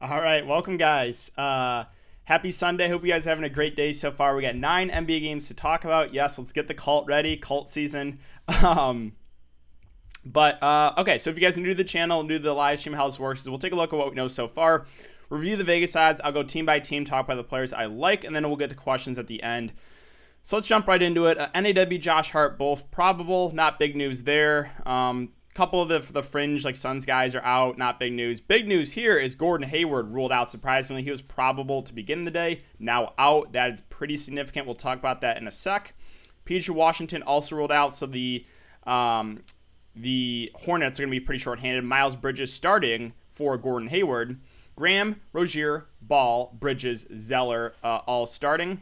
All right, welcome guys. Happy Sunday. Hope you guys are having a great day so far. We got 9 NBA games to talk about. Yes, let's get the cult ready. Cult season. Okay, so if you guys are new to the channel, new to the live stream, how this works is we'll take a look at what we know so far, review the Vegas odds. I'll go team by team, talk about the players I like, and then we'll get to questions at the end. So let's jump right into it. NAW, Josh Hart, both probable. Not big news there. Couple of the fringe like Suns guys are out, not big news. Big news here is Gordon Hayward ruled out surprisingly. He was probable to begin the day, now out. That is pretty significant. We'll talk about that in a sec. PJ Washington also ruled out, so the Hornets are going to be pretty short-handed. Miles Bridges starting for Gordon Hayward. Graham, Rozier, Ball, Bridges, Zeller all starting.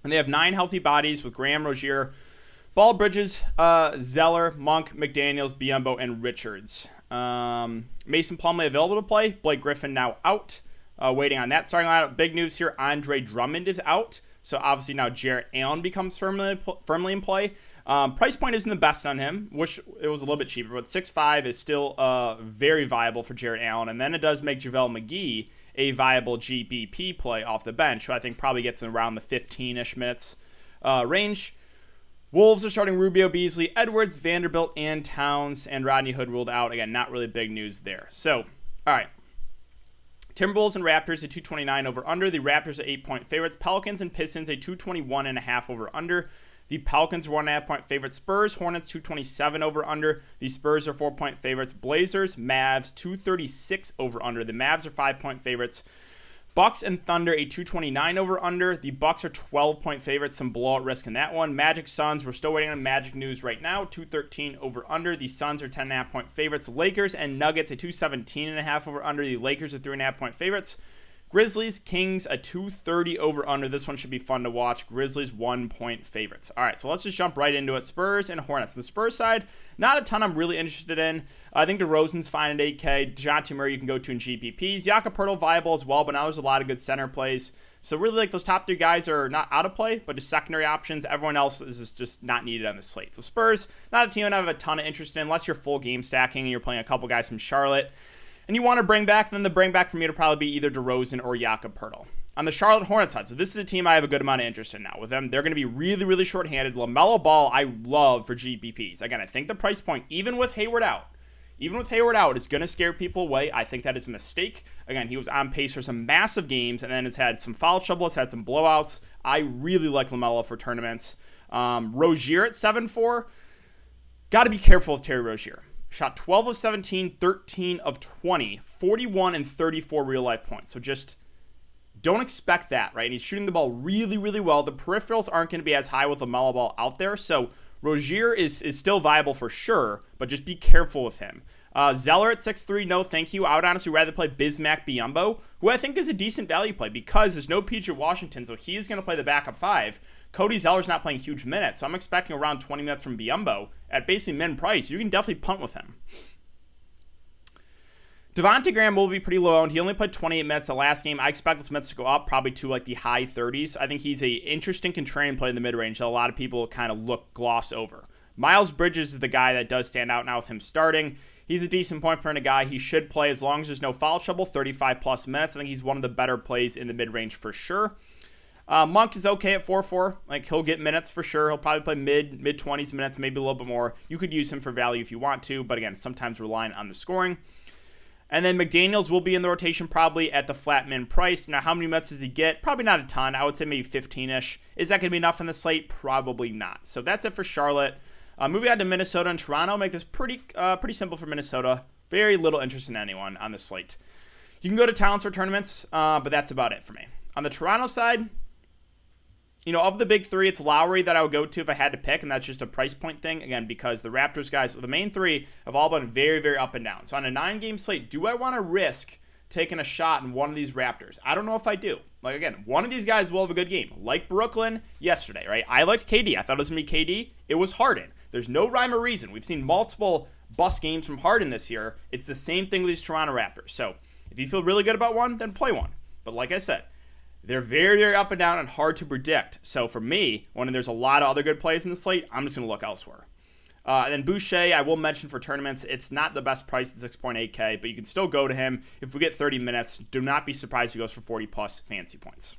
And they have 9 healthy bodies with Graham, Rozier, Ball, Bridges, Zeller, Monk, McDaniels, Biyombo, and Richards. Mason Plumlee available to play. Blake Griffin now out. Waiting on that starting lineup. Big news here, Andre Drummond is out. So obviously now Jarrett Allen becomes firmly in play. Price point isn't the best on him. Wish it was a little bit cheaper, but 6'5" is still very viable for Jarrett Allen. And then it does make JaVale McGee a viable GBP play off the bench, who I think probably gets in around the 15-ish minutes range. Wolves are starting Rubio, Beasley, Edwards, Vanderbilt, and Towns, and Rodney Hood ruled out. Again, not really big news there. So, all right. Timberwolves and Raptors, a 229 over-under. The Raptors are 8-point favorites. Pelicans and Pistons, a 221.5 over-under. The Pelicans are 1.5-point favorites. Spurs, Hornets, 227 over-under. The Spurs are 4-point favorites. Blazers, Mavs, 236 over-under. The Mavs are 5-point favorites. Bucks and Thunder, a 229 over-under. The Bucks are 12-point favorites, some blowout risk in that one. Magic Suns, we're still waiting on Magic news right now, 213 over-under. The Suns are 10.5-point favorites. Lakers and Nuggets, a 217.5 over-under. The Lakers are 3.5-point favorites. Grizzlies, Kings, a 230 over-under. This one should be fun to watch. Grizzlies, 1-point favorites. All right, so let's just jump right into it. Spurs and Hornets. The Spurs side, not a ton I'm really interested in. I think DeRozan's fine at 8K. DeJounte Murray you can go to in GPPs. Jakob Poeltl viable as well, but now there's a lot of good center plays. So really, like, those top 3 guys are not out of play, but just secondary options. Everyone else is just not needed on the slate. So Spurs, not a team I have a ton of interest in, unless you're full game stacking and you're playing a couple guys from Charlotte and you want to bring back, then the bring back for me to probably be either DeRozan or Jakob Poeltl. On the Charlotte Hornets side, so this is a team I have a good amount of interest in now. With them, they're going to be really, really short-handed. LaMelo Ball, I love for GPPs. Again, I think the price point, even with Hayward out, is going to scare people away. I think that is a mistake. Again, he was on pace for some massive games and then has had some foul trouble, has had some blowouts. I really like LaMelo for tournaments. Rozier at 7-4. Got to be careful with Terry Rozier. Shot 12 of 17, 13 of 20, 41 and 34 real-life points. So just don't expect that, right? And he's shooting the ball really, really well. The peripherals aren't going to be as high with LaMelo Ball out there. So Rozier is still viable for sure, but just be careful with him. Zeller at 6'3", no thank you. I would honestly rather play Bismack Biyombo, who I think is a decent value play because there's no PJ Washington, so he's going to play the backup 5. Cody Zeller's not playing huge minutes, so I'm expecting around 20 minutes from Biyombo at basically min price. You can definitely punt with him. Devonte Graham will be pretty low owned. He only played 28 minutes the last game. I expect those minutes to go up probably to like the high 30s. I think he's a interesting contrarian play in the mid-range that a lot of people kind of gloss over. Miles Bridges is the guy that does stand out now with him starting. He's a decent point per minute guy. He should play as long as there's no foul trouble, 35-plus minutes. I think he's one of the better plays in the mid-range for sure. Monk is okay at 4-4. Like, he'll get minutes for sure. He'll probably play mid-20s minutes, maybe a little bit more. You could use him for value if you want to, but again, sometimes relying on the scoring. And then McDaniels will be in the rotation probably at the flat min price. Now, how many minutes does he get? Probably not a ton. I would say maybe 15-ish. Is that going to be enough on the slate? Probably not. So that's it for Charlotte. Moving on to Minnesota and Toronto. Make this pretty simple for Minnesota. Very little interest in anyone on the slate. You can go to Towns for tournaments, but that's about it for me. On the Toronto side, of the big 3, it's Lowry that I would go to if I had to pick, and that's just a price point thing, again, because the Raptors guys, the main 3, have all been very, very up and down. So on a 9-game slate, do I want to risk taking a shot in one of these Raptors? I don't know if I do. Like, again, one of these guys will have a good game. Like Brooklyn yesterday, right? I liked KD. I thought it was going to be KD. It was Harden. There's no rhyme or reason. We've seen multiple bust games from Harden this year. It's the same thing with these Toronto Raptors. So if you feel really good about one, then play one. But like I said, they're very, very up and down and hard to predict. So for me, when there's a lot of other good plays in the slate, I'm just going to look elsewhere. And then Boucher, I will mention for tournaments, it's not the best price at 6.8K, but you can still go to him. If we get 30 minutes, do not be surprised if he goes for 40 plus fantasy points.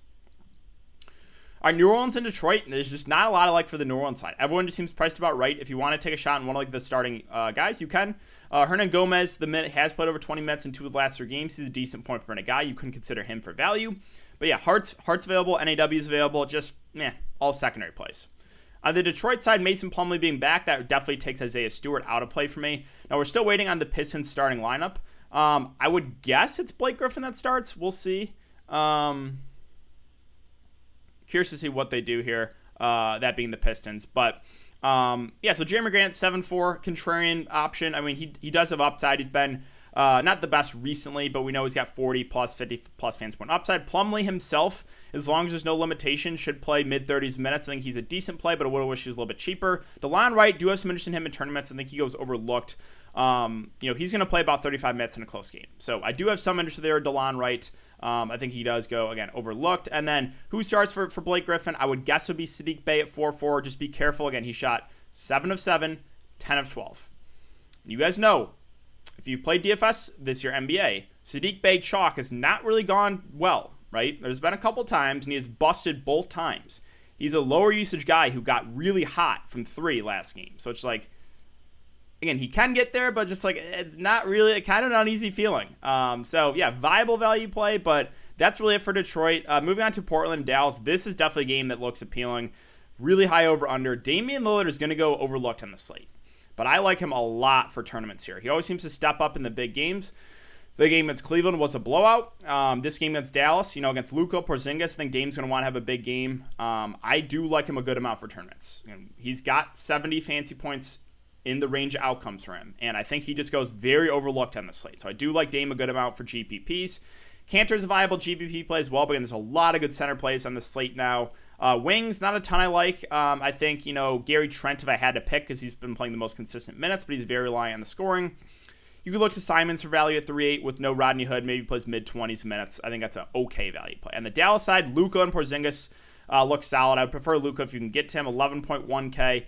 All right, New Orleans and Detroit, there's just not a lot of like for the New Orleans side. Everyone just seems priced about right. If you want to take a shot on one of like the starting guys, you can. Hernan Gomez, has played over 20 minutes in 2 of the last 3 games. He's a decent point per minute guy. You couldn't consider him for value. But yeah, Hart's available, NAW's available, just all secondary plays. On the Detroit side, Mason Plumlee being back, that definitely takes Isaiah Stewart out of play for me. Now, we're still waiting on the Pistons starting lineup. I would guess it's Blake Griffin that starts. We'll see. Curious to see what they do here, that being the Pistons. But, so Jeremy Grant, 7-4, contrarian option. I mean, he does have upside. He's been not the best recently, but we know he's got 40 plus, 50 plus fantasy point upside. Plumlee himself, as long as there's no limitation, should play mid-30s minutes. I think he's a decent play, but I would wish he was a little bit cheaper. Delon Wright, do have some interest in him in tournaments. I think he goes overlooked. He's going to play about 35 minutes in a close game. So I do have some interest there, Delon Wright. I think he does go, again, overlooked. And then who starts for Blake Griffin? I would guess it would be Sadiq Bey at 4-4. Just be careful. Again, he shot 7 of 7, 10 of 12. You guys know, if you played DFS this year, NBA, Sadiq Bey chalk has not really gone well, right? There's been a couple times, and he has busted both times. He's a lower usage guy who got really hot from 3 last game. So it's like, again, he can get there, but just like it's not really kind of an uneasy feeling. Viable value play, but that's really it for Detroit. Moving on to Portland and Dallas, this is definitely a game that looks appealing. Really high over-under. Damian Lillard is going to go overlooked on the slate, but I like him a lot for tournaments here. He always seems to step up in the big games. The game against Cleveland was a blowout. This game against Dallas, against Luka, Porzingis, I think Dame's going to want to have a big game. I do like him a good amount for tournaments. He's got 70 fantasy points in the range of outcomes for him, and I think he just goes very overlooked on the slate. So I do like Dame a good amount for GPPs. Cantor's a viable GPP play as well, but again, there's a lot of good center plays on the slate now. Wings, not a ton I like. I think, Gary Trent if I had to pick because he's been playing the most consistent minutes, but he's very reliant on the scoring. You could look to Simons for value at 3.8 with no Rodney Hood. Maybe plays mid-20s minutes. I think that's an okay value play. On the Dallas side, Luka and Porzingis look solid. I would prefer Luka if you can get to him, 11.1K.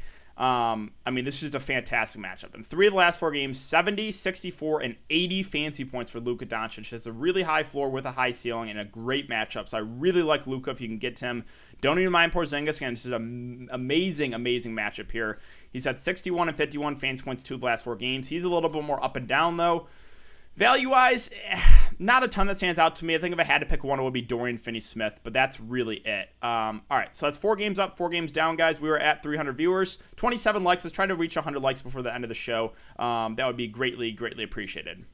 This is just a fantastic matchup. In 3 of the last 4 games, 70, 64, and 80 fantasy points for Luka Doncic. Has a really high floor with a high ceiling and a great matchup. So I really like Luka if you can get to him. Don't even mind Porzingis. Again, this is an amazing, amazing matchup here. He's had 61 and 51 fantasy points 2 of the last 4 games. He's a little bit more up and down, though. Value-wise, not a ton that stands out to me. I think if I had to pick one, it would be Dorian Finney-Smith, but that's really it. All right, so that's 4 games up, 4 games down, guys. We were at 300 viewers, 27 likes. Let's try to reach 100 likes before the end of the show. That would be greatly, greatly appreciated.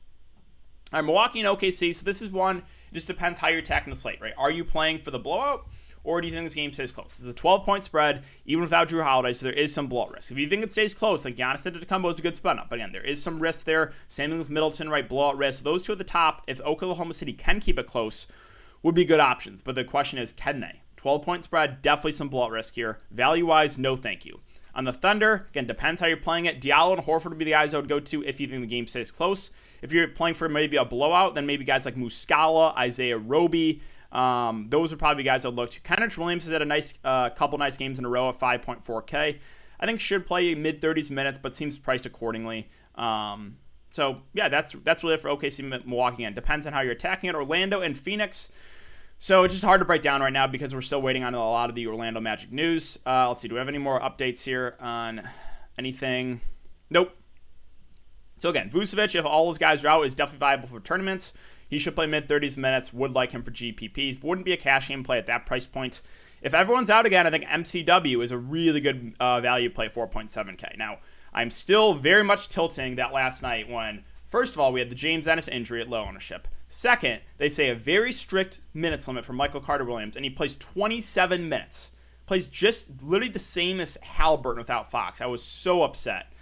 All right, Milwaukee and OKC. So this is one, it just depends how you're attacking the slate, right? Are you playing for the blowout? Or do you think this game stays close? It's a 12-point spread, even without Drew Holiday, so there is some blowout risk. If you think it stays close, like Giannis Antetokounmpo is a good spot up. But again, there is some risk there. Same thing with Middleton, right? Blowout risk. Those two at the top, if Oklahoma City can keep it close, would be good options. But the question is, can they? 12-point spread, definitely some blowout risk here. Value-wise, no thank you. On the Thunder, again, depends how you're playing it. Diallo and Horford would be the guys I would go to if you think the game stays close. If you're playing for maybe a blowout, then maybe guys like Muscala, Isaiah Roby, those are probably guys I'd look to. Kenrich Williams has had a nice couple nice games in a row at 5.4K. I think should play mid-30s minutes, but seems priced accordingly. That's really it for OKC Milwaukee. And depends on how you're attacking it. Orlando and Phoenix. So it's just hard to break down right now because we're still waiting on a lot of the Orlando Magic news. Let's see. Do we have any more updates here on anything? Nope. So again, Vucevic, if all those guys are out, is definitely viable for tournaments. He should play mid-30s minutes. Would like him for GPPs. Wouldn't be a cash game play at that price point. If everyone's out again, I think MCW is a really good value play, 4.7K. Now, I'm still very much tilting that last night when, first of all, we had the James Ennis injury at low ownership. Second, they say a very strict minutes limit for Michael Carter-Williams, and he plays 27 minutes. Plays just literally the same as Halliburton without Fox. I was so upset.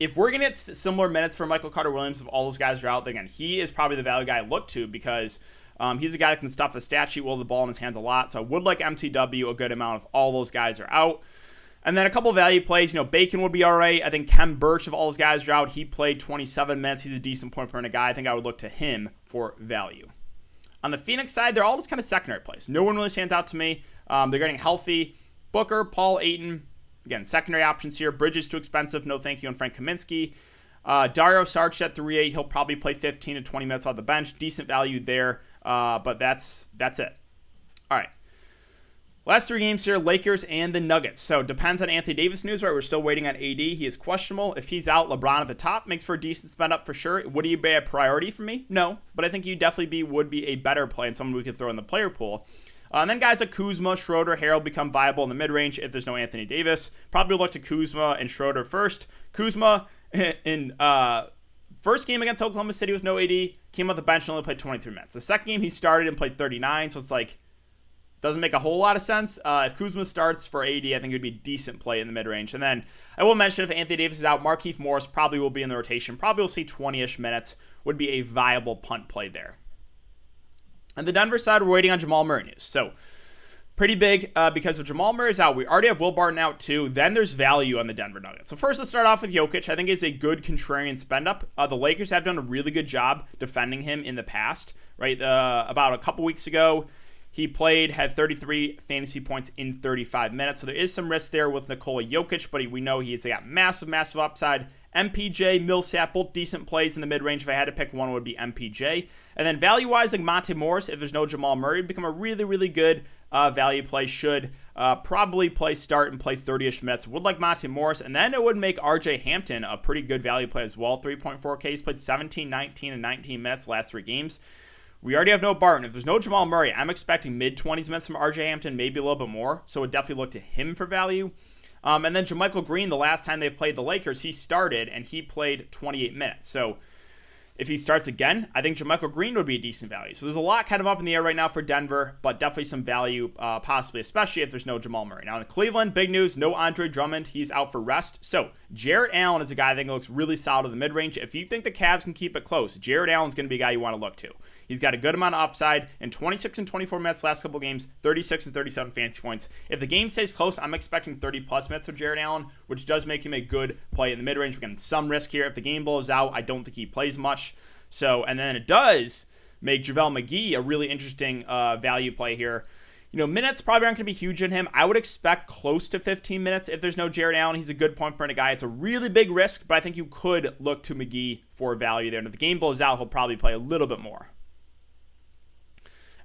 If we're going to get similar minutes for Michael Carter-Williams, if all those guys are out, then again, he is probably the value guy I look to because he's a guy that can stuff the stat sheet with the ball in his hands a lot. So I would like MTW a good amount if all those guys are out. And then a couple value plays. Bacon would be all right. I think Kem Burch, if all those guys are out, he played 27 minutes. He's a decent point per minute guy. I think I would look to him for value. On the Phoenix side, they're all just kind of secondary plays. No one really stands out to me. They're getting healthy. Booker, Paul, Ayton, Again, secondary options here. Bridges too expensive. No thank you on Frank Kaminsky. Dario Saric at 3.8. He'll probably play 15 to 20 minutes on the bench. Decent value there, but that's it. All right. Last 3 games here, Lakers and the Nuggets. So depends on Anthony Davis news, right? We're still waiting on AD. He is questionable. If he's out, LeBron at the top makes for a decent spend up for sure. Would he be a priority for me? No, but I think he definitely would be a better play and someone we could throw in the player pool. And then guys like Kuzma, Schroeder, Harrell become viable in the mid-range if there's no Anthony Davis. Probably look to Kuzma and Schroeder first. Kuzma in first game against Oklahoma City with no AD, came off the bench and only played 23 minutes. The second game he started and played 39, so it's like, doesn't make a whole lot of sense. If Kuzma starts for AD, I think it would be a decent play in the mid-range. And then I will mention if Anthony Davis is out, Markieff Morris probably will be in the rotation. Probably will see 20-ish minutes. Would be a viable punt play there. On the Denver side, we're waiting on Jamal Murray news. So pretty big because if Jamal Murray is out, we already have Will Barton out too. Then there's value on the Denver Nuggets. So first, let's start off with Jokic. I think it's a good contrarian spend up. The Lakers have done a really good job defending him in the past. Right, about a couple weeks ago, he had 33 fantasy points in 35 minutes. So there is some risk there with Nikola Jokic, but we know he's got massive upside. MPJ, Millsap, both decent plays in the mid-range. If I had to pick one, it would be MPJ. And then value-wise, like Monte Morris, if there's no Jamal Murray, become a really, really good value play. Should probably start and play 30-ish minutes. Would like Monte Morris. And then it would make RJ Hampton a pretty good value play as well. 3.4K. He's played 17, 19, and 19 minutes the last 3 games. We already have no Barton. If there's no Jamal Murray, I'm expecting mid-20s minutes from RJ Hampton, maybe a little bit more. So would definitely look to him for value. And then JaMychal Green, the last time they played the Lakers, he started and he played 28 minutes. So if he starts again, I think JaMychal Green would be a decent value. So there's a lot kind of up in the air right now for Denver, but definitely some value possibly, especially if there's no Jamal Murray. Now in Cleveland, big news, no Andre Drummond. He's out for rest. So Jarrett Allen is a guy I think looks really solid in the mid-range. If you think the Cavs can keep it close, Jarrett Allen's going to be a guy you want to look to. He's got a good amount of upside in 26 and 24 minutes last couple games, 36 and 37 fantasy points. If the game stays close, I'm expecting 30-plus minutes of Jarrett Allen, which does make him a good play in the mid-range. We're getting some risk here. If the game blows out, I don't think he plays much. So, and then it does make JaVale McGee a really interesting value play here. You know, minutes probably aren't going to be huge in him. I would expect close to 15 minutes if there's no Jarrett Allen. He's a good point per minute guy. It's a really big risk, but I think you could look to McGee for value there. And if the game blows out, he'll probably play a little bit more.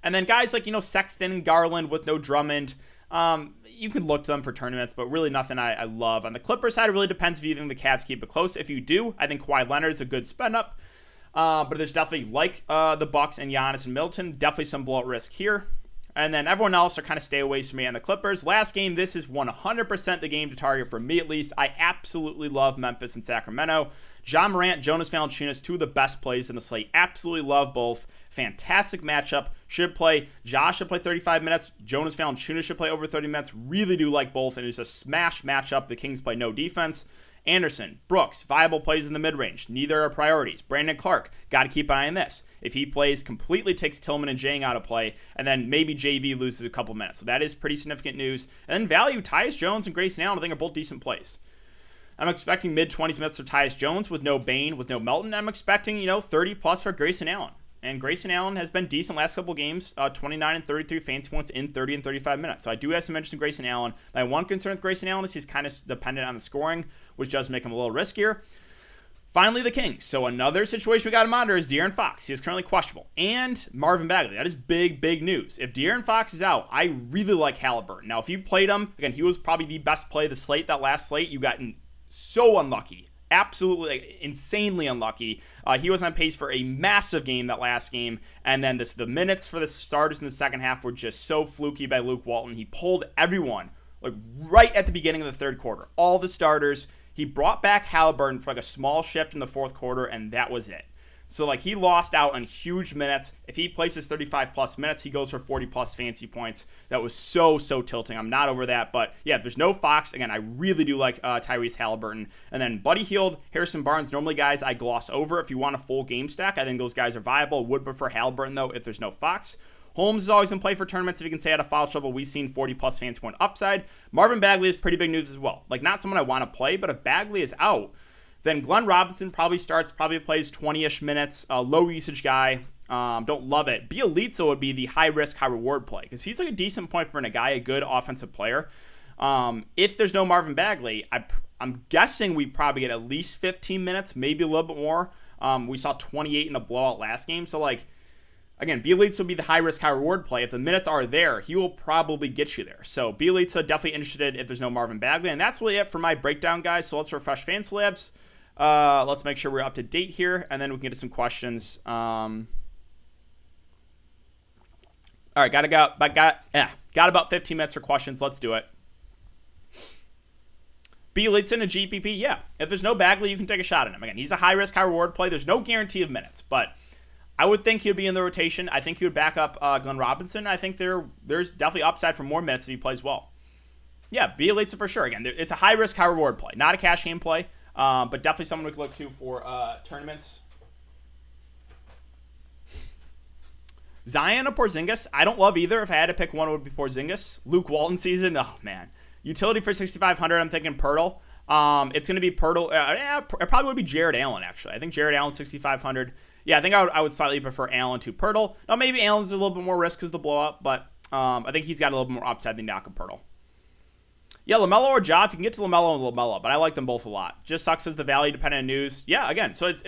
And then guys like, Sexton and Garland with no Drummond, you can look to them for tournaments, but really nothing I love. On the Clippers side, it really depends if you think the Cavs keep it close. If you do, I think Kawhi Leonard is a good spend up. But there's definitely, like the Bucks and Giannis and Middleton, definitely some blowout risk here. And then everyone else are kind of stay away from me on the Clippers. Last game, this is 100% the game to target for me at least. I absolutely love Memphis and Sacramento. Ja Morant, Jonas Valanciunas, 2 of the best plays in the slate. Absolutely love both. Fantastic matchup. Josh should play 35 minutes. Jonas Valanciunas should play over 30 minutes. Really do like both, and it's a smash matchup. The Kings play no defense. Anderson, Brooks, viable plays in the mid-range. Neither are priorities. Brandon Clark, got to keep an eye on this. If he plays, completely takes Tillman and Jang out of play, and then maybe JV loses a couple minutes. So that is pretty significant news. And then value, Tyus Jones and Grayson Allen, I think are both decent plays. I'm expecting mid-20s minutes for Tyus Jones with no Bane, with no Melton. I'm expecting, 30-plus for Grayson Allen. And Grayson Allen has been decent last couple games, 29 and 33 fantasy points in 30 and 35 minutes. So I do have some interest in Grayson Allen. My one concern with Grayson Allen is he's kind of dependent on the scoring, which does make him a little riskier. Finally, the Kings. So another situation we got to monitor is De'Aaron Fox. He is currently questionable. And Marvin Bagley. That is big, big news. If De'Aaron Fox is out, I really like Halliburton. Now, if you played him, again, he was probably the best play of the slate, that last slate. You got so unlucky. Absolutely insanely unlucky. He was on pace for a massive game that last game, and then the minutes for the starters in the second half were just so fluky by Luke Walton. He pulled everyone right at the beginning of the third quarter. All the starters. He brought back Halliburton for a small shift in the fourth quarter, and that was it. So he lost out on huge minutes. If he places 35-plus minutes, he goes for 40-plus fantasy points. That was so tilting. I'm not over that. But, yeah, if there's no Fox, again, I really do like Tyrese Halliburton. And then Buddy Hield, Harrison Barnes, normally guys I gloss over. If you want a full game stack, I think those guys are viable. Would prefer Halliburton, though, if there's no Fox. Holmes is always in play for tournaments. If you can stay out of foul trouble, we've seen 40-plus fantasy point upside. Marvin Bagley is pretty big news as well. Not someone I want to play, but if Bagley is out, then Glenn Robinson probably plays 20-ish minutes, low usage guy. Don't love it. Bielitsa would be the high risk, high reward play because he's a decent point per minute guy, a good offensive player. If there's no Marvin Bagley, I'm guessing we probably get at least 15 minutes, maybe a little bit more. We saw 28 in the blowout last game. So, like, again, Bjelica will be the high-risk, high-reward play. If the minutes are there, he will probably get you there. So, Bjelica, definitely interested if there's no Marvin Bagley. And that's really it for my breakdown, guys. So, let's refresh Fantasy Labs. Let's make sure we're up to date here, and then we can get to some questions. All right, got about 15 minutes for questions. Let's do it. Bjelica in a GPP, yeah. If there's no Bagley, you can take a shot at him. Again, he's a high-risk, high-reward play. There's no guarantee of minutes, but I would think he would be in the rotation. I think he would back up Glenn Robinson. I think there's definitely upside for more minutes if he plays well. Yeah, Bjelica for sure. Again, it's a high-risk, high-reward play. Not a cash game play, but definitely someone we could look to for tournaments. Zion or Porzingis? I don't love either. If I had to pick one, it would be Porzingis. Luke Walton season? Oh, man. Utility for 6,500, I'm thinking Pirtle. It's going to be Pirtle. It probably would be Jared Allen, actually. I think Jared Allen, 6,500. Yeah, I think I would slightly prefer Allen to Pirtle. Now, maybe Allen's a little bit more risk because of the blowout, but I think he's got a little bit more upside than Jakob Pirtle. Yeah, LaMelo or Ja, if you can get to LaMelo and LaMelo, but I like them both a lot. Just sucks as the value-dependent news. Yeah, again, so it's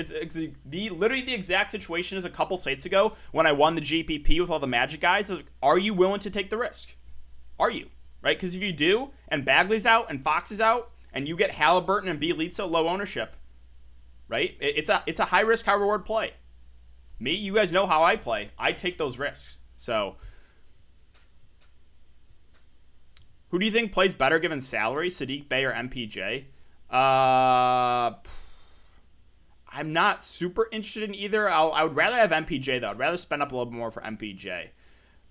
literally the exact situation as a couple slates ago when I won the GPP with all the Magic guys. Are you willing to take the risk? Are you? Right? Because if you do, and Bagley's out, and Fox is out, and you get Halliburton and Bjelica low ownership, right? It's a high-risk, high-reward play. Me, you guys know how I play. I take those risks. So, who do you think plays better given salary, Sadiq Bey or MPJ? I'm not super interested in either. I would rather have MPJ, though. I'd rather spend up a little bit more for MPJ.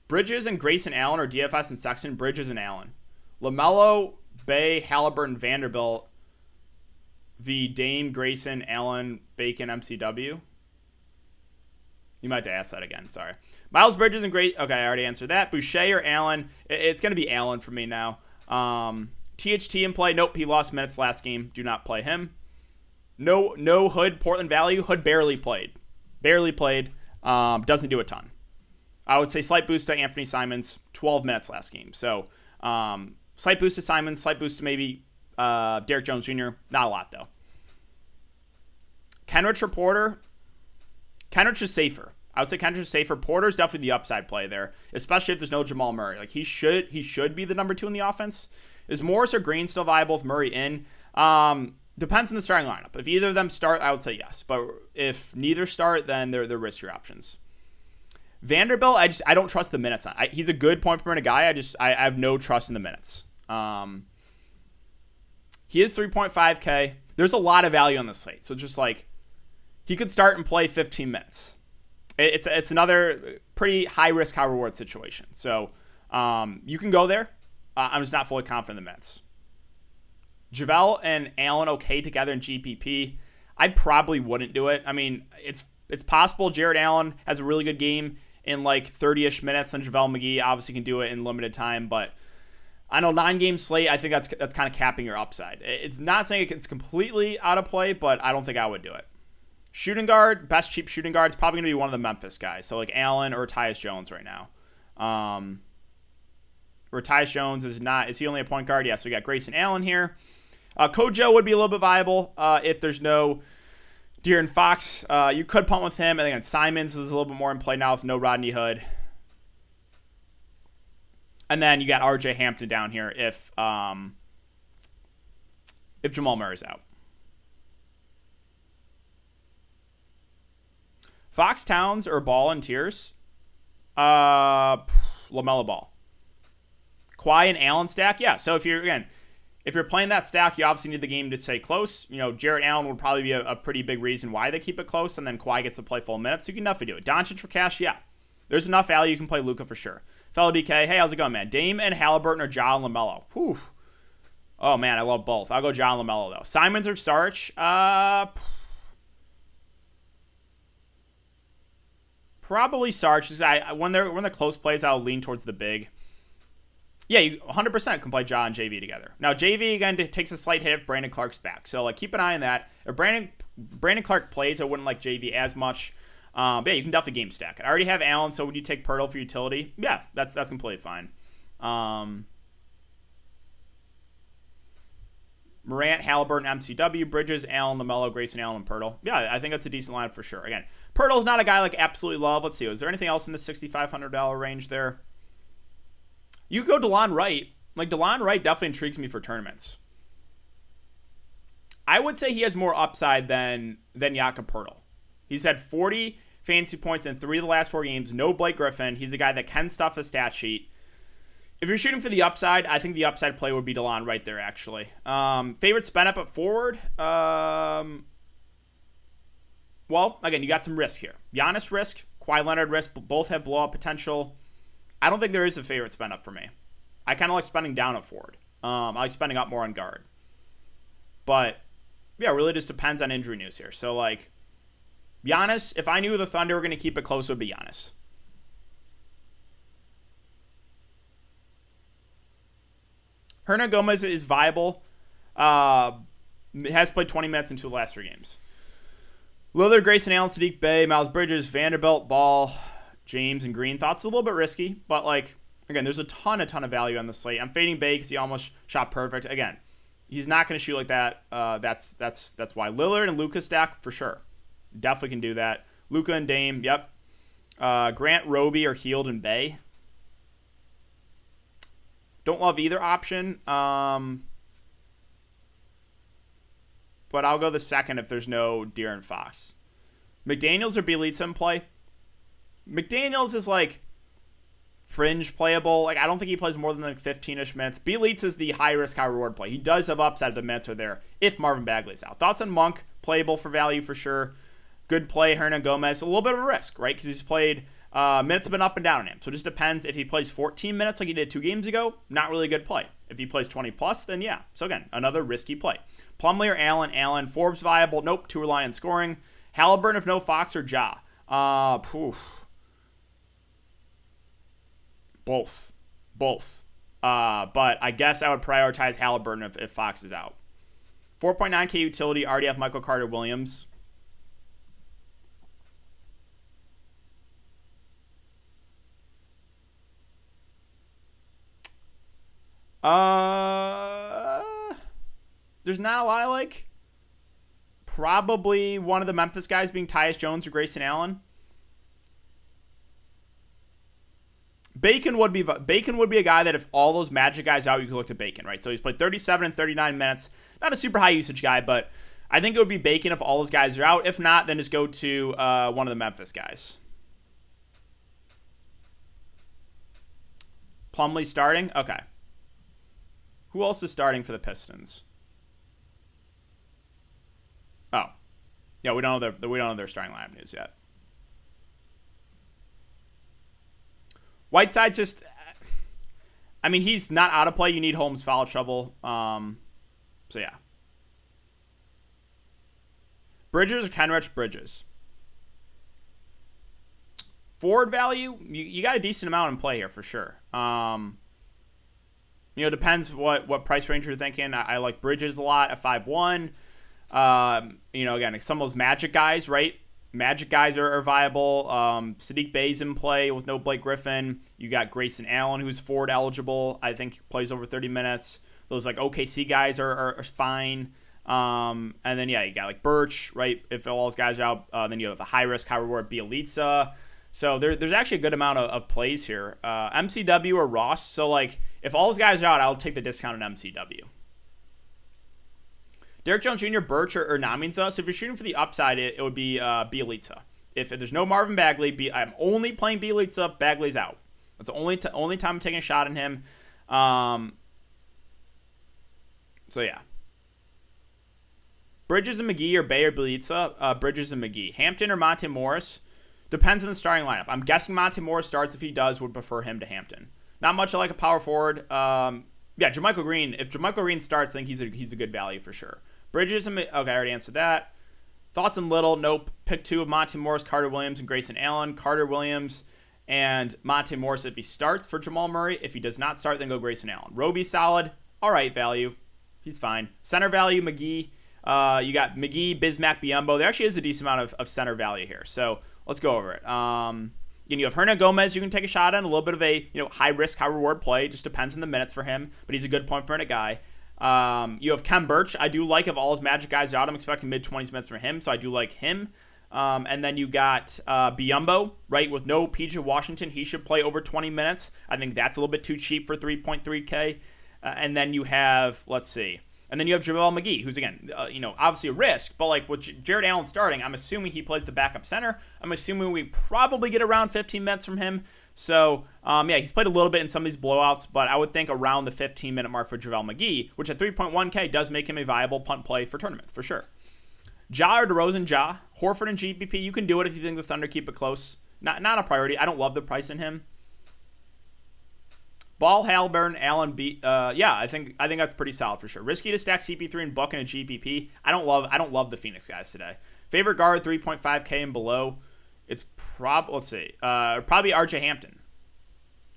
Bridges and Grayson Allen or DFS and Sexton, Bridges and Allen. LaMelo, Bey, Halliburton, Vanderbilt v. Dame, Grayson, Allen, Bacon, MCW. You might have to ask that again. Sorry. Miles Bridges and Great. Okay, I already answered that. Boucher or Allen. It's going to be Allen for me now. THT in play. Nope, he lost minutes last game. Do not play him. No Hood, Portland value. Hood barely played. Doesn't do a ton. I would say slight boost to Anthony Simons. 12 minutes last game. So slight boost to Simons. Slight boost to maybe Derek Jones Jr. Not a lot, though. Kenrich or Porter? Kenrich is safer. I would say Kenrich is safer. Porter's definitely the upside play there, especially if there's no Jamal Murray. Like he should be the number 2 in the offense. Is Morris or Green still viable with Murray in? Depends on the starting lineup. If either of them start, I would say yes. But if neither start, then they're riskier options. Vanderbilt, I don't trust the minutes on. He's a good point per minute guy. I have no trust in the minutes. He is 3.5K. There's a lot of value on the slate. So just like he could start and play 15 minutes. It's another pretty high risk, high reward situation. So you can go there. I'm just not fully confident in the minutes. JaVale and Allen okay together in GPP. I probably wouldn't do it. I mean, it's possible Jared Allen has a really good game in like 30-ish minutes, and JaVale McGee obviously can do it in limited time. But I know 9-game slate, I think that's kind of capping your upside. It's not saying it's completely out of play, but I don't think I would do it. Shooting guard, best cheap shooting guard is probably going to be one of the Memphis guys. So like Allen or Tyus Jones right now. Where Tyus Jones is he only a point guard? Yeah, so we got Grayson Allen here. Kojo would be a little bit viable if there's no De'Aaron Fox. You could punt with him. I think Simons is a little bit more in play now with no Rodney Hood. And then you got RJ Hampton down here if Jamal Murray's out. Fox, Towns, or Ball and Tiers? LaMelo Ball. Kawhi and Allen stack? Yeah, so if you're playing that stack, you obviously need the game to stay close. You know, Jared Allen would probably be a pretty big reason why they keep it close, and then Kawhi gets to play full minutes, so you can definitely do it. Doncic for cash? Yeah. There's enough value. You can play Luka for sure. Fellow DK, hey, how's it going, man? Dame and Halliburton or Ja and LaMelo? Whew. Oh, man, I love both. I'll go Ja and LaMelo, though. Simons or Sarge? Probably Sarge. When they're close plays, I'll lean towards the big. Yeah, you 100% can play Ja and JV together. Now, JV, again, takes a slight hit if Brandon Clark's back. So, like, keep an eye on that. If Brandon Clark plays, I wouldn't like JV as much. But, yeah, you can definitely game stack it. I already have Allen, so would you take Pirtle for utility? Yeah, that's completely fine. Morant, Halliburton, MCW, Bridges, Allen, LaMelo, Grayson Allen, and Pirtle. Yeah, I think that's a decent lineup for sure. Again, Pirtle's not a guy like absolutely love. Let's see. Is there anything else in the $6,500 range there? You could go Delon Wright. Like, Delon Wright definitely intrigues me for tournaments. I would say he has more upside than Jakob Pirtle. He's had 40 fantasy points in 3 of the last 4 games. No Blake Griffin. He's a guy that can stuff a stat sheet. If you're shooting for the upside, I think the upside play would be Delon right there, actually. Favorite spend up at forward? Well, again, you got some risk here. Giannis risk, Kawhi Leonard risk. Both have blow-up potential. I don't think there is a favorite spend up for me. I kind of like spending down at forward. I like spending up more on guard. But, yeah, it really just depends on injury news here. So, like, Giannis, if I knew the Thunder were going to keep it close, it would be Giannis. Hernan Gomez is viable. Has played 20 minutes in 2 of the last 3 games. Lillard, Grayson Allen, Sadiq Bey, Miles Bridges, Vanderbilt, Ball, James, and Green. Thoughts a little bit risky, but, like, again, there's a ton of value on the slate. I'm fading Bey because he almost shot perfect. Again, he's not going to shoot like that. That's why. Lillard and Luka stack for sure. Definitely can do that. Luka and Dame, yep. Grant, Roby, or Heald and Bey. Don't love either option. But I'll go the second if there's no De'Aaron Fox. McDaniels or Bjelica in play? McDaniels is like fringe playable. Like, I don't think he plays more than like 15-ish minutes. Bjelica is the high-risk, high-reward play. He does have upside if the minutes are there if Marvin Bagley's out. Thoughts on Monk? Playable for value for sure. Good play, Hernan Gomez. A little bit of a risk, right? Because he's played... minutes have been up and down on him. So it just depends. If he plays 14 minutes like he did 2 games ago, not really a good play. If he plays 20 plus, then yeah. So again, another risky play. Plumlee or Allen. Forbes viable. Nope. Too reliant on scoring. Halliburton if no Fox or Ja. Both. But I guess I would prioritize Halliburton if Fox is out. 4.9K utility. Already have Michael Carter Williams. There's not a lot I like. Probably one of the Memphis guys being Tyus Jones or Grayson Allen. Bacon would be a guy that if all those Magic guys out, you could look to Bacon, right? So he's played 37 and 39 minutes. Not a super high usage guy, but I think it would be Bacon if all those guys are out. If not, then just go to one of the Memphis guys. Plumlee starting? Okay. Who else is starting for the Pistons? Oh, yeah, we don't know their starting lineup news yet. Whiteside just, I mean, he's not out of play. You need Holmes foul trouble. So yeah. Bridges or Kenrich? Bridges. Forward value, you got a decent amount in play here for sure. Depends what price range you're thinking. I like Bridges a lot at 5'1". Again, some of those Magic guys, right? Magic guys are viable. Sadiq Bey's in play with no Blake Griffin. You got Grayson Allen, who's forward eligible. I think plays over 30 minutes. Those like OKC guys are fine. And then, yeah, you got like Burch, right? If all those guys are out, then you have a high-risk, high-reward Bjelica. So there's actually a good amount of plays here. MCW or Ross. So, like, if all those guys are out, I'll take the discount on MCW. Derek Jones Jr., Burch, or Naminza. So if you're shooting for the upside, it would be Bjelica. If there's no Marvin Bagley, I'm only playing Bjelica if Bagley's out. That's the only time I'm taking a shot on him. So, yeah. Bridges and McGee or Bey or Bjelica. Bridges and McGee. Hampton or Monte Morris. Depends on the starting lineup. I'm guessing Monte Morris starts. If he does, would prefer him to Hampton. Not much I like a power forward. JaMychal Green. If JaMychal Green starts, I think he's a good value for sure. Bridges and okay, I already answered that. Thoughts on Little? Nope. Pick 2 of Monte Morris, Carter Williams, and Grayson Allen. Carter Williams and Monte Morris if he starts for Jamal Murray. If he does not start, then go Grayson Allen. Roby solid. All right, value. He's fine. Center value, McGee. You got McGee, Bismack, Biyombo. There actually is a decent amount of center value here. So let's go over it. You have Hernan Gomez you can take a shot on. A little bit of a high risk, high reward play. Just depends on the minutes for him. But he's a good point per minute guy. You have Kem Burch. I do like if all his Magic guys are out. I'm expecting mid-20s minutes from him, so I do like him. And then you got Biyombo, right? With no PJ Washington, he should play over 20 minutes. I think that's a little bit too cheap for 3.3K. And then you have, let's see. And then you have JaVale McGee, who's, again, obviously a risk. But, like, with Jared Allen starting, I'm assuming he plays the backup center. I'm assuming we probably get around 15 minutes from him. So, he's played a little bit in some of these blowouts, but I would think around the 15-minute mark for JaVale McGee, which at 3.1K does make him a viable punt play for tournaments, for sure. Ja or DeRozan, Ja. Horford and GPP, you can do it if you think the Thunder keep it close. Not a priority. I don't love the price in him. Ball, Halliburton, Allen, I think that's pretty solid for sure. Risky to stack CP3 and Buck in a GPP. I don't love the Phoenix guys today. Favorite guard 3.5K and below. It's probably RJ Hampton,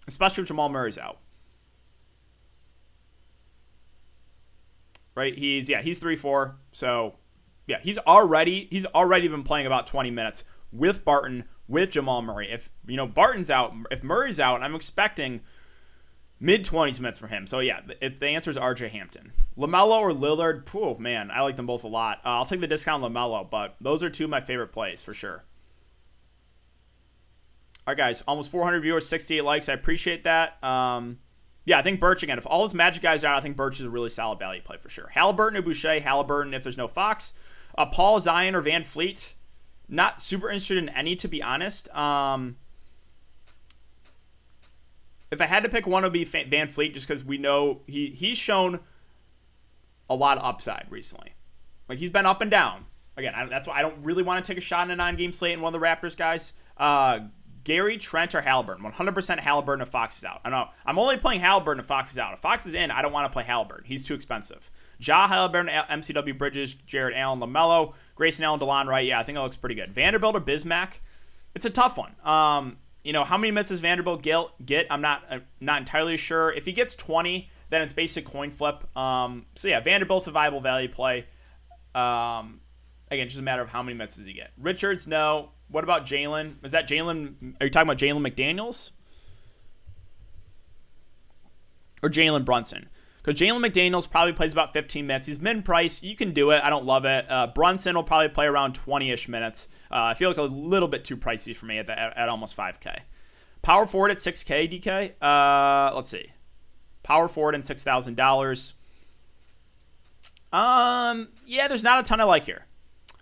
especially if Jamal Murray's out. Right? He's 3-4. So yeah, he's already been playing about 20 minutes with Barton, with Jamal Murray. If Barton's out, if Murray's out, I'm expecting mid-20s minutes for him. So, yeah, if the answer is RJ Hampton. LaMelo or Lillard, oh, man, I like them both a lot. I'll take the discount on LaMelo, but those are two of my favorite plays for sure. All right, guys, almost 400 viewers, 68 likes. I appreciate that. I think Burch, again, if all his Magic guys are out, I think Burch is a really solid value play for sure. Halliburton or Boucher, Halliburton if there's no Fox. Paul, Zion, or Van Fleet. Not super interested in any, to be honest. If I had to pick one, it would be Van Fleet, just because we know he's shown a lot of upside recently. Like, he's been up and down. Again, that's why I don't really want to take a shot in a 9-game slate in one of the Raptors guys. Gary, Trent, or Halliburton. 100% Halliburton if Fox is out. I know. I'm only playing Halliburton if Fox is out. If Fox is in, I don't want to play Halliburton. He's too expensive. Ja, Halliburton, MCW Bridges, Jared Allen, LaMelo, Grayson Allen, Delon Wright. Yeah, I think that looks pretty good. Vanderbilt or Bismack? It's a tough one. How many minutes does Vanderbilt get? I'm not entirely sure. If he gets 20, then it's basic coin flip. Vanderbilt's a viable value play. Again, just a matter of how many minutes does he get. Richards, no. What about Jalen? Is that Jalen? Are you talking about Jalen McDaniels? Or Jalen Brunson? Because Jalen McDaniels probably plays about 15 minutes. He's mid-price. You can do it. I don't love it. Brunson will probably play around 20-ish minutes. I feel like a little bit too pricey for me at almost 5K. Power forward at 6K, DK. Let's see. Power forward and $6,000. There's not a ton I like here.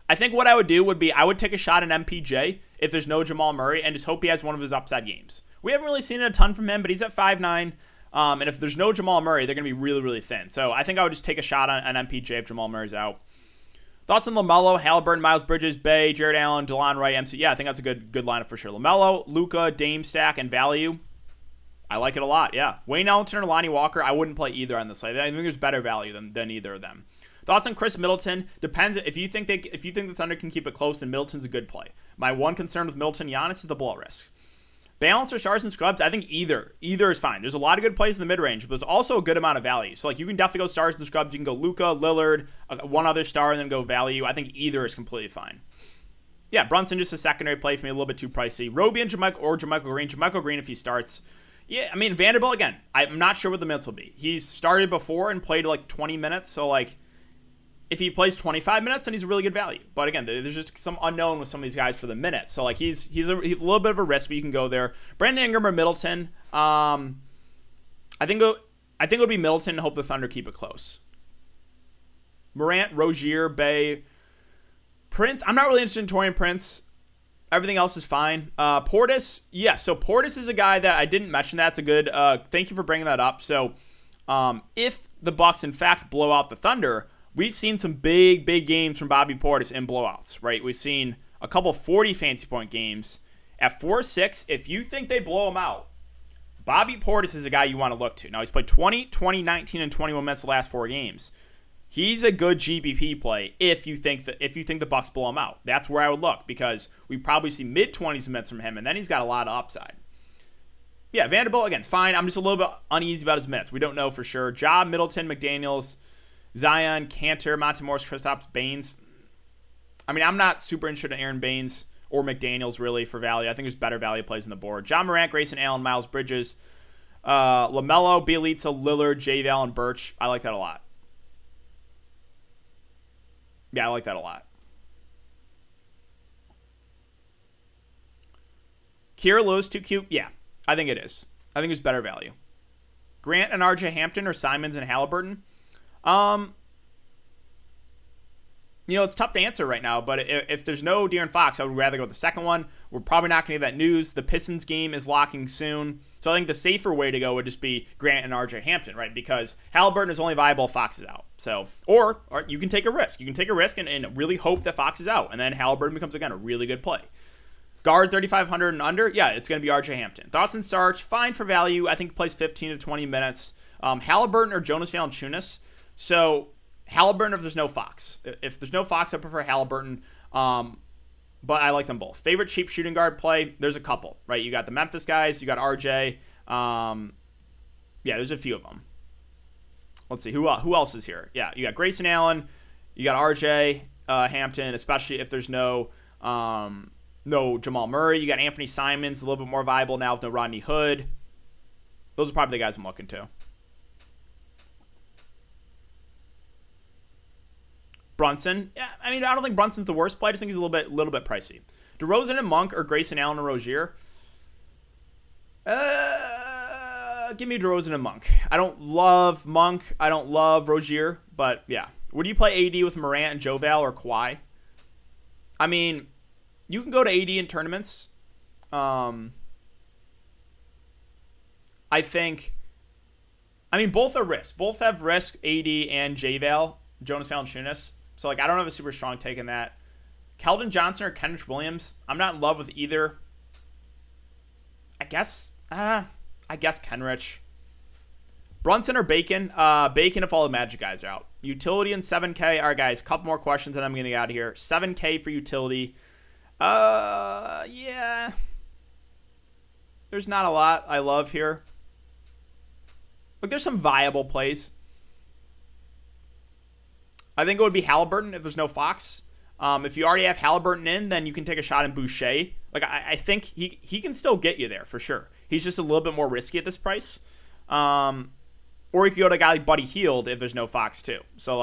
I think what I would do would be I would take a shot at MPJ if there's no Jamal Murray and just hope he has one of his upside games. We haven't really seen a ton from him, but he's at 5'9". And if there's no Jamal Murray, they're going to be really, really thin. So I think I would just take a shot on MPJ if Jamal Murray's out. Thoughts on LaMelo, Halliburton, Miles Bridges, Bay, Jared Allen, Delon Wright, MC? Yeah, I think that's a good lineup for sure. LaMelo, Luka, Dame stack, and value. I like it a lot, yeah. Wayne Ellington or Lonnie Walker, I wouldn't play either on the slate. I think there's better value than either of them. Thoughts on Chris Middleton? Depends. If you think the Thunder can keep it close, then Middleton's a good play. My one concern with Middleton, Giannis, is the blow risk. Balance or stars and scrubs? I think either is fine. There's a lot of good plays in the mid-range, but there's also a good amount of value. So you can definitely go stars and scrubs. You can go Luka, Lillard, one other star, and then go value. I think either is completely fine. Yeah, Brunson just a secondary play for me, a little bit too pricey. Roby and JaMychal Green. JaMychal Green if he starts. Yeah, I mean Vanderbilt again. I'm not sure what the minutes will be. He's started before and played 20 minutes, so if he plays 25 minutes, then he's a really good value. But again, there's just some unknown with some of these guys for the minutes. So he's a little bit of a risk, but you can go there. Brandon Ingram or Middleton. I think it would be Middleton and hope the Thunder keep it close. Morant, Rozier, Bay, Prince. I'm not really interested in Taurean Prince. Everything else is fine. Portis, yes. So Portis is a guy that I didn't mention. That's a good. Thank you for bringing that up. So if the Bucks in fact blow out the Thunder, we've seen some big games from Bobby Portis in blowouts, right? We've seen a couple 40 fantasy point games. At 4-6, if you think they blow him out, Bobby Portis is a guy you want to look to. Now, he's played 20, 19, and 21 minutes the last 4 games. He's a good GPP play if you think the Bucks blow him out. That's where I would look because we probably see mid-20s minutes from him, and then he's got a lot of upside. Yeah, Vanderbilt, again, fine. I'm just a little bit uneasy about his minutes. We don't know for sure. Ja, Middleton, McDaniels, Zion, Cantor, Montemorris, Kristaps, Baines. I mean, I'm not super interested in Aaron Baines or McDaniels really for value. I think there's better value plays on the board. John Morant, Grayson Allen, Miles Bridges, LaMelo, Bielitsa, Lillard, JaVale, and Burch. I like that a lot. Yeah, I like that a lot. Kira Lewis, too cute? Yeah, I think it is. I think it's better value. Grant and RJ Hampton or Simons and Halliburton? It's tough to answer right now, but if there's no De'Aaron Fox, I would rather go with the second one. We're probably not going to get that news. The Pistons game is locking soon. So I think the safer way to go would just be Grant and RJ Hampton, right? Because Halliburton is only viable if Fox is out. So, or you can take a risk. You can take a risk and really hope that Fox is out. And then Halliburton becomes, again, a really good play. Guard 3,500 and under, yeah, it's going to be RJ Hampton. Thoughts and starts, fine for value. I think he plays 15 to 20 minutes. Halliburton or Jonas Valanciunas. So Halliburton if there's no Fox. If there's no Fox, I prefer Halliburton. But I like them both. Favorite cheap shooting guard play? There's a couple, right? You got the Memphis guys. You got RJ. Yeah, there's a few of them. Let's see. Who else is here? Yeah, you got Grayson Allen. You got RJ Hampton, especially if there's no Jamal Murray. You got Anthony Simons, a little bit more viable now with no Rodney Hood. Those are probably the guys I'm looking to. Brunson, yeah, I mean, I don't think Brunson's the worst play. I just think he's a little bit pricey. DeRozan and Monk or Grayson Allen and Rozier? Give me DeRozan and Monk. I don't love Monk. I don't love Rozier, but yeah. Would you play AD with Morant and Joval or Kawhi? I mean, you can go to AD in tournaments. I mean, both are risk. Both have risk, AD and Jonas Valanciunas. So, I don't have a super strong take in that. Keldon Johnson or Kenrich Williams. I'm not in love with either. I guess Kenrich. Brunson or Bacon? Bacon if all the Magic guys are out. Utility and 7K. All right, guys, a couple more questions and I'm going to get out of here. 7K for utility. Yeah. There's not a lot I love here. There's some viable plays. I think it would be Halliburton if there's no Fox. If you already have Halliburton in, then you can take a shot in Boucher. I think he can still get you there for sure. He's just a little bit more risky at this price. Or you could go to a guy like Buddy Hield if there's no Fox too. So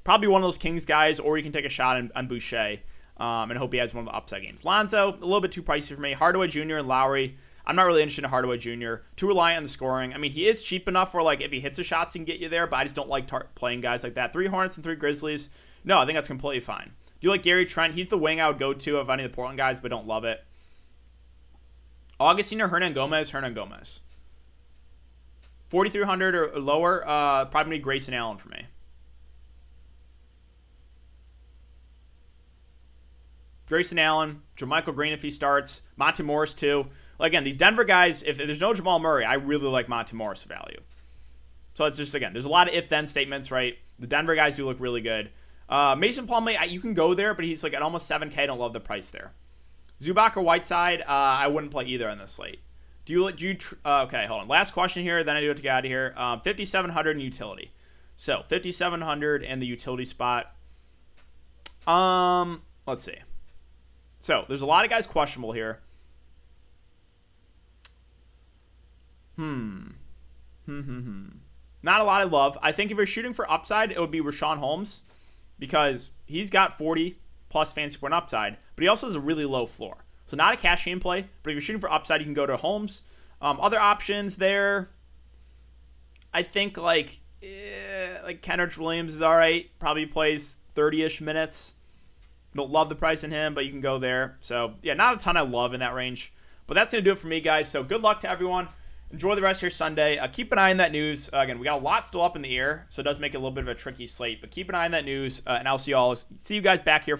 probably one of those Kings guys, or you can take a shot on Boucher and hope he has one of the upside games. Lonzo, a little bit too pricey for me. Hardaway Jr. and Lowry. I'm not really interested in Hardaway Jr. Too reliant on the scoring. I mean, he is cheap enough where if he hits the shots, he can get you there, but I just don't like playing guys like that. 3 Hornets and 3 Grizzlies. No, I think that's completely fine. Do you like Gary Trent? He's the wing I would go to of any of the Portland guys, but don't love it. Augustine or Hernan Gomez? 4,300 or lower, probably Grayson Allen for me. Grayson Allen, Jermichael Green if he starts, Monte Morris too. Again, these Denver guys, if there's no Jamal Murray, I really like Monte Morris value. So it's just, again, there's a lot of if-then statements, right? The Denver guys do look really good. Mason Plumlee, you can go there, but he's at almost 7K. I don't love the price there. Zubac or Whiteside, I wouldn't play either on this slate. Okay, hold on. Last question here, then I do have to get out of here. 5,700 in utility. So 5,700 and the utility spot. Let's see. So there's a lot of guys questionable here. Not a lot I love. I think if you're shooting for upside, it would be Rashawn Holmes because he's got 40 plus fantasy point upside, but he also has a really low floor. So not a cash game play, but if you're shooting for upside, you can go to Holmes. Other options there, I think Kenrich Williams is all right. Probably plays 30-ish minutes. Don't love the price in him, but you can go there. So yeah, not a ton I love in that range. But that's going to do it for me, guys. So good luck to everyone. Enjoy the rest of your Sunday. Keep an eye on that news. Again, we got a lot still up in the air, so it does make it a little bit of a tricky slate. But keep an eye on that news, and I'll see you guys back here